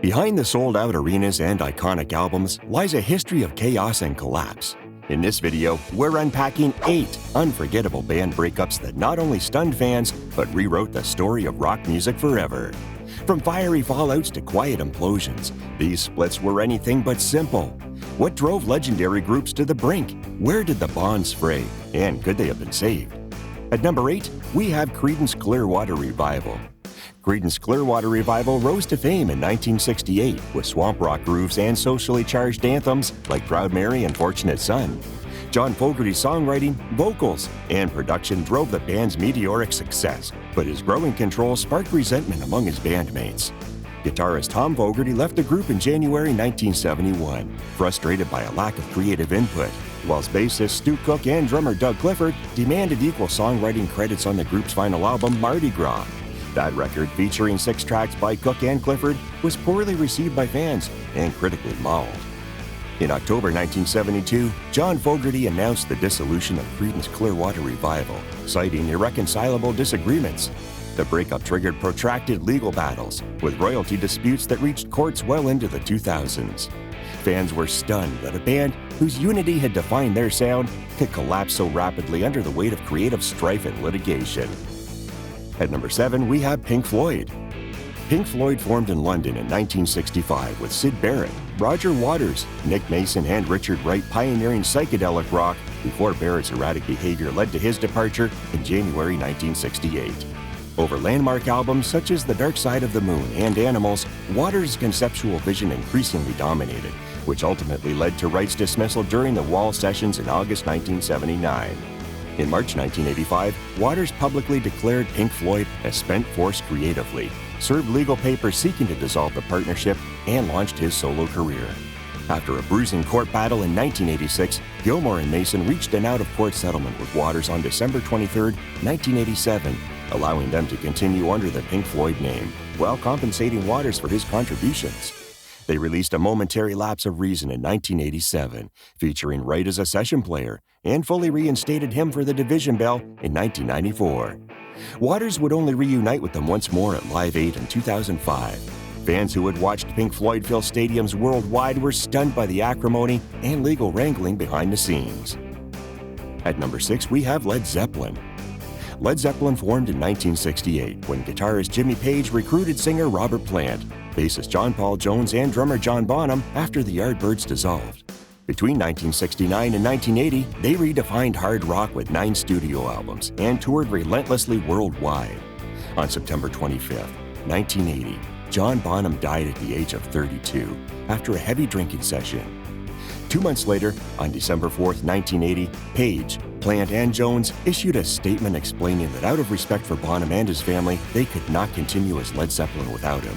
Behind the sold-out arenas and iconic albums lies a history of chaos and collapse. In this video, we're unpacking 8 unforgettable band breakups that not only stunned fans, but rewrote the story of rock music forever. From fiery fallouts to quiet implosions, these splits were anything but simple. What drove legendary groups to the brink? Where did the bonds fray? And could they have been saved? At number 8, we have Creedence Clearwater Revival. Creedence Clearwater Revival rose to fame in 1968 with swamp rock grooves and socially charged anthems like Proud Mary and Fortunate Son. John Fogerty's songwriting, vocals, and production drove the band's meteoric success, but his growing control sparked resentment among his bandmates. Guitarist Tom Fogerty left the group in January 1971, frustrated by a lack of creative input, whilst bassist Stu Cook and drummer Doug Clifford demanded equal songwriting credits on the group's final album, Mardi Gras. That record, featuring 6 tracks by Cook and Clifford, was poorly received by fans and critically mauled. In October 1972, John Fogerty announced the dissolution of Creedence Clearwater Revival, citing irreconcilable disagreements. The breakup triggered protracted legal battles, with royalty disputes that reached courts well into the 2000s. Fans were stunned that a band whose unity had defined their sound could collapse so rapidly under the weight of creative strife and litigation. At number 7, we have Pink Floyd. Pink Floyd formed in London in 1965 with Syd Barrett, Roger Waters, Nick Mason, and Richard Wright pioneering psychedelic rock before Barrett's erratic behavior led to his departure in January 1968. Over landmark albums such as The Dark Side of the Moon and Animals, Waters' conceptual vision increasingly dominated, which ultimately led to Wright's dismissal during the Wall sessions in August 1979. In March 1985, Waters publicly declared Pink Floyd a spent force creatively, served legal papers seeking to dissolve the partnership, and launched his solo career. After a bruising court battle in 1986, Gilmour and Mason reached an out-of-court settlement with Waters on December 23, 1987, allowing them to continue under the Pink Floyd name, while compensating Waters for his contributions. They released A Momentary Lapse of Reason in 1987, featuring Wright as a session player, and fully reinstated him for the Division Bell in 1994. Waters would only reunite with them once more at Live 8 in 2005. Fans who had watched Pink Floyd fill stadiums worldwide were stunned by the acrimony and legal wrangling behind the scenes. At number 6, we have Led Zeppelin. Led Zeppelin formed in 1968 when guitarist Jimmy Page recruited singer Robert Plant, bassist John Paul Jones, and drummer John Bonham after the Yardbirds dissolved. Between 1969 and 1980, they redefined hard rock with 9 studio albums and toured relentlessly worldwide. On September 25, 1980, John Bonham died at the age of 32 after a heavy drinking session. 2 months later, on December 4, 1980, Page, Plant, and Jones issued a statement explaining that out of respect for Bonham and his family, they could not continue as Led Zeppelin without him.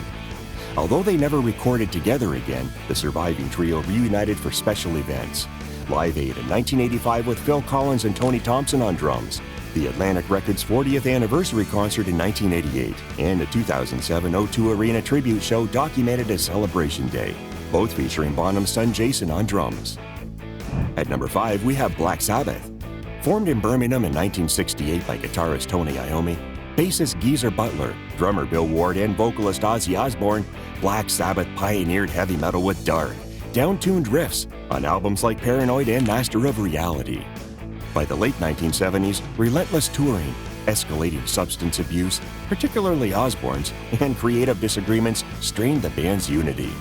Although they never recorded together again, the surviving trio reunited for special events. Live 8 in 1985 with Phil Collins and Tony Thompson on drums, the Atlantic Records 40th anniversary concert in 1988, and a 2007 O2 Arena tribute show documented as Celebration Day, both featuring Bonham's son Jason on drums. At number 5, we have Black Sabbath. Formed in Birmingham in 1968 by guitarist Tony Iommi, bassist Geezer Butler, drummer Bill Ward, and vocalist Ozzy Osbourne, Black Sabbath pioneered heavy metal with dark, down-tuned riffs on albums like Paranoid and Master of Reality. By the late 1970s, relentless touring, escalating substance abuse, particularly Osbourne's, and creative disagreements strained the band's unity.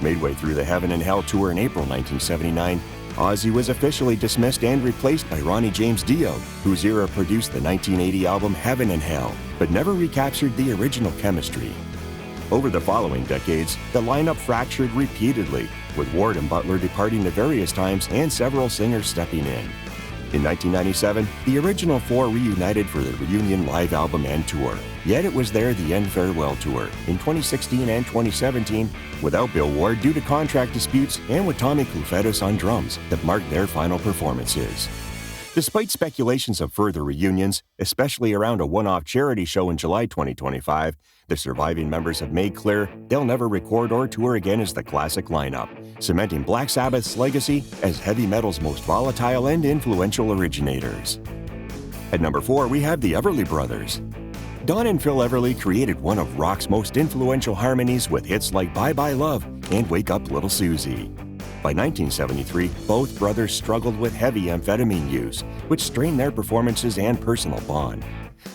Midway through the Heaven and Hell tour in April 1979, Ozzy was officially dismissed and replaced by Ronnie James Dio, whose era produced the 1980 album Heaven and Hell, but never recaptured the original chemistry. Over the following decades, the lineup fractured repeatedly, with Ward and Butler departing at various times and several singers stepping in. In 1997, the original 4 reunited for the reunion live album and tour, yet it was their The End Farewell Tour in 2016 and 2017 without Bill Ward due to contract disputes and with Tommy Clufetos on drums that marked their final performances. Despite speculations of further reunions, especially around a one-off charity show in July 2025, the surviving members have made clear they'll never record or tour again as the classic lineup, cementing Black Sabbath's legacy as heavy metal's most volatile and influential originators. At number 4, we have the Everly Brothers. Don and Phil Everly created one of rock's most influential harmonies with hits like Bye Bye Love and Wake Up Little Susie. By 1973, both brothers struggled with heavy amphetamine use, which strained their performances and personal bond.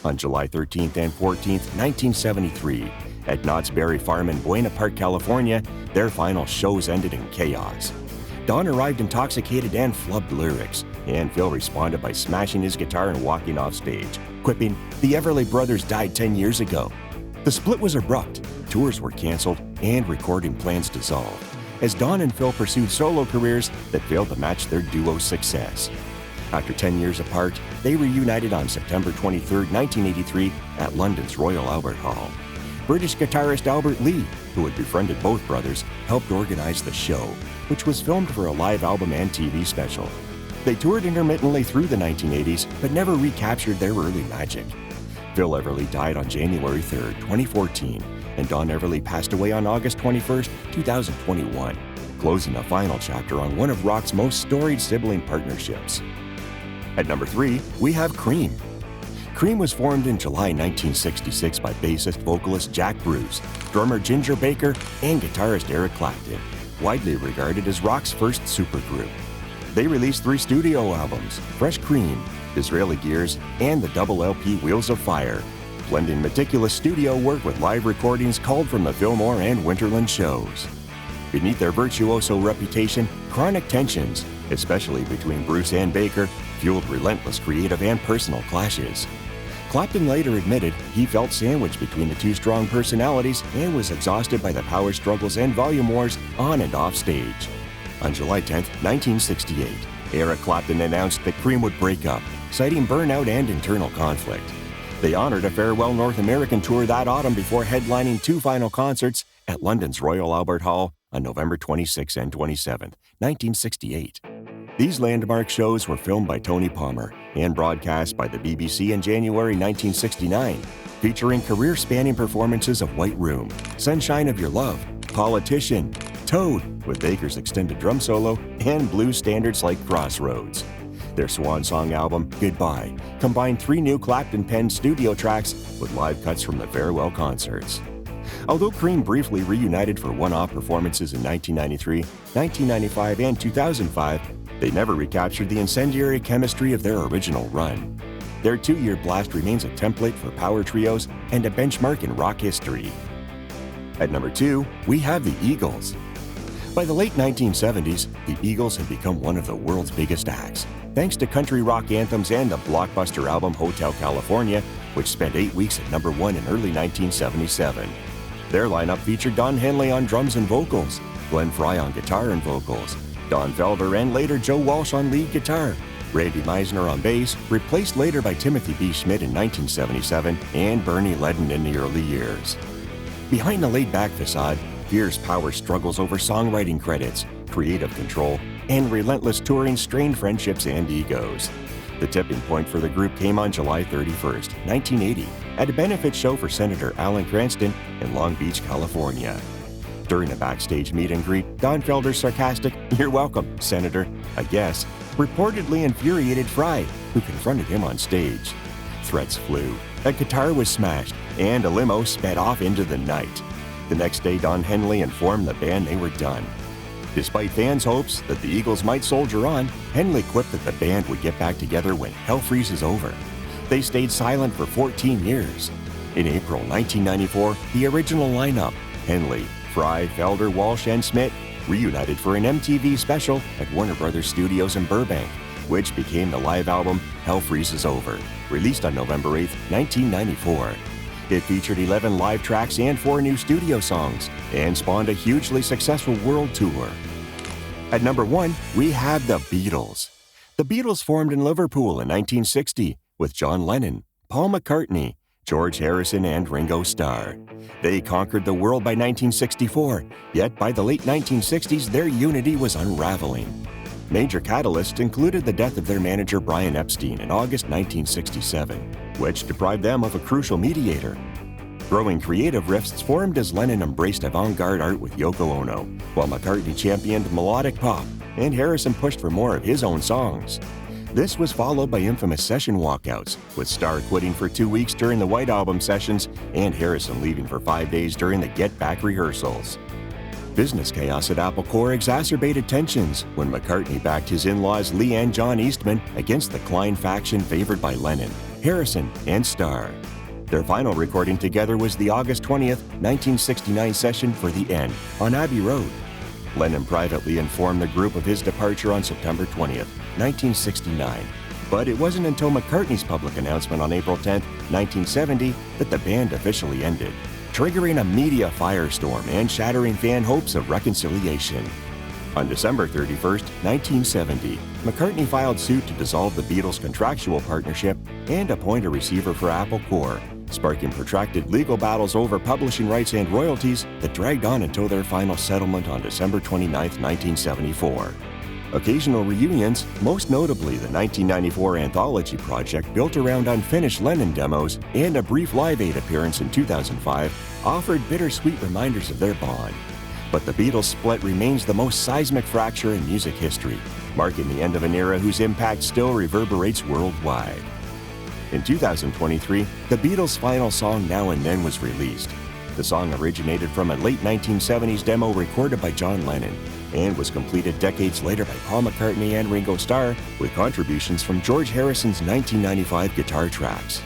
On July 13th and 14th, 1973, at Knott's Berry Farm in Buena Park, California, their final shows ended in chaos. Don arrived intoxicated and flubbed lyrics, and Phil responded by smashing his guitar and walking off stage, quipping, "The Everly brothers died 10 years ago." The split was abrupt, tours were canceled, and recording plans dissolved, as Don and Phil pursued solo careers that failed to match their duo's success. After 10 years apart, they reunited on September 23, 1983, at London's Royal Albert Hall. British guitarist Albert Lee, who had befriended both brothers, helped organize the show, which was filmed for a live album and TV special. They toured intermittently through the 1980s, but never recaptured their early magic. Phil Everly died on January 3, 2014, and Don Everly passed away on August 21, 2021, closing a final chapter on one of rock's most storied sibling partnerships. At number 3, we have Cream. Cream was formed in July 1966 by bassist-vocalist Jack Bruce, drummer Ginger Baker, and guitarist Eric Clapton, widely regarded as rock's first supergroup. They released 3 studio albums, Fresh Cream, Disraeli Gears, and the double LP Wheels of Fire, blending meticulous studio work with live recordings culled from the Fillmore and Winterland shows. Beneath their virtuoso reputation, chronic tensions, especially between Bruce and Baker, fueled relentless creative and personal clashes. Clapton later admitted he felt sandwiched between the two strong personalities and was exhausted by the power struggles and volume wars on and off stage. On July 10, 1968, Eric Clapton announced that Cream would break up, citing burnout and internal conflict. They honored a farewell North American tour that autumn before headlining 2 final concerts at London's Royal Albert Hall on November 26 and 27, 1968. These landmark shows were filmed by Tony Palmer and broadcast by the BBC in January 1969, featuring career-spanning performances of White Room, Sunshine of Your Love, Politician, Toad, with Baker's extended drum solo, and blues standards like Crossroads. Their swan song album, Goodbye, combined 3 new Clapton-penned studio tracks with live cuts from the farewell concerts. Although Cream briefly reunited for one-off performances in 1993, 1995, and 2005, they never recaptured the incendiary chemistry of their original run. Their 2-year blast remains a template for power trios and a benchmark in rock history. At number 2, we have the Eagles. By the late 1970s, the Eagles had become one of the world's biggest acts, thanks to country rock anthems and the blockbuster album Hotel California, which spent 8 weeks at number 1 in early 1977. Their lineup featured Don Henley on drums and vocals, Glenn Frey on guitar and vocals, Don Felder and later Joe Walsh on lead guitar, Randy Meisner on bass, replaced later by Timothy B. Schmidt in 1977, and Bernie Leadon in the early years. Behind the laid-back facade, fierce power struggles over songwriting credits, creative control, and relentless touring strained friendships and egos. The tipping point for the group came on July 31st, 1980, at a benefit show for Senator Alan Cranston in Long Beach, California. During a backstage meet and greet, Don Felder's sarcastic, "You're welcome, Senator," I guess, reportedly infuriated Frey, who confronted him on stage. Threats flew, a guitar was smashed, and a limo sped off into the night. The next day, Don Henley informed the band they were done. Despite fans' hopes that the Eagles might soldier on, Henley quipped that the band would get back together when hell freezes over. They stayed silent for 14 years. In April 1994, the original lineup, Henley, Frey, Felder, Walsh, and Schmidt, reunited for an MTV special at Warner Brothers Studios in Burbank, which became the live album Hell Freezes Over, released on November 8, 1994. It featured 11 live tracks and 4 new studio songs, and spawned a hugely successful world tour. At number 1, we have the Beatles. The Beatles formed in Liverpool in 1960 with John Lennon, Paul McCartney, George Harrison, and Ringo Starr. They conquered the world by 1964, yet by the late 1960s, their unity was unraveling. Major catalysts included the death of their manager Brian Epstein in August 1967, which deprived them of a crucial mediator. Growing creative rifts formed as Lennon embraced avant-garde art with Yoko Ono, while McCartney championed melodic pop, and Harrison pushed for more of his own songs. This was followed by infamous session walkouts, with Starr quitting for 2 weeks during the White Album sessions and Harrison leaving for 5 days during the Get Back rehearsals. Business chaos at Apple Corps exacerbated tensions when McCartney backed his in-laws Lee and John Eastman against the Klein faction favored by Lennon, Harrison, and Starr. Their final recording together was the August 20th, 1969 session for The End on Abbey Road. Lennon privately informed the group of his departure on September 20th, 1969. But it wasn't until McCartney's public announcement on April 10, 1970, that the band officially ended, triggering a media firestorm and shattering fan hopes of reconciliation. On December 31, 1970, McCartney filed suit to dissolve the Beatles' contractual partnership and appoint a receiver for Apple Corps, sparking protracted legal battles over publishing rights and royalties that dragged on until their final settlement on December 29, 1974. Occasional reunions, most notably the 1994 anthology project built around unfinished Lennon demos and a brief Live Aid appearance in 2005, offered bittersweet reminders of their bond. But the Beatles split remains the most seismic fracture in music history, marking the end of an era whose impact still reverberates worldwide. In 2023, the Beatles' final song Now and Then was released. The song originated from a late 1970s demo recorded by John Lennon and was completed decades later by Paul McCartney and Ringo Starr with contributions from George Harrison's 1995 guitar tracks.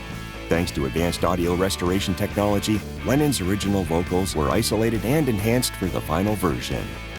Thanks to advanced audio restoration technology, Lennon's original vocals were isolated and enhanced for the final version.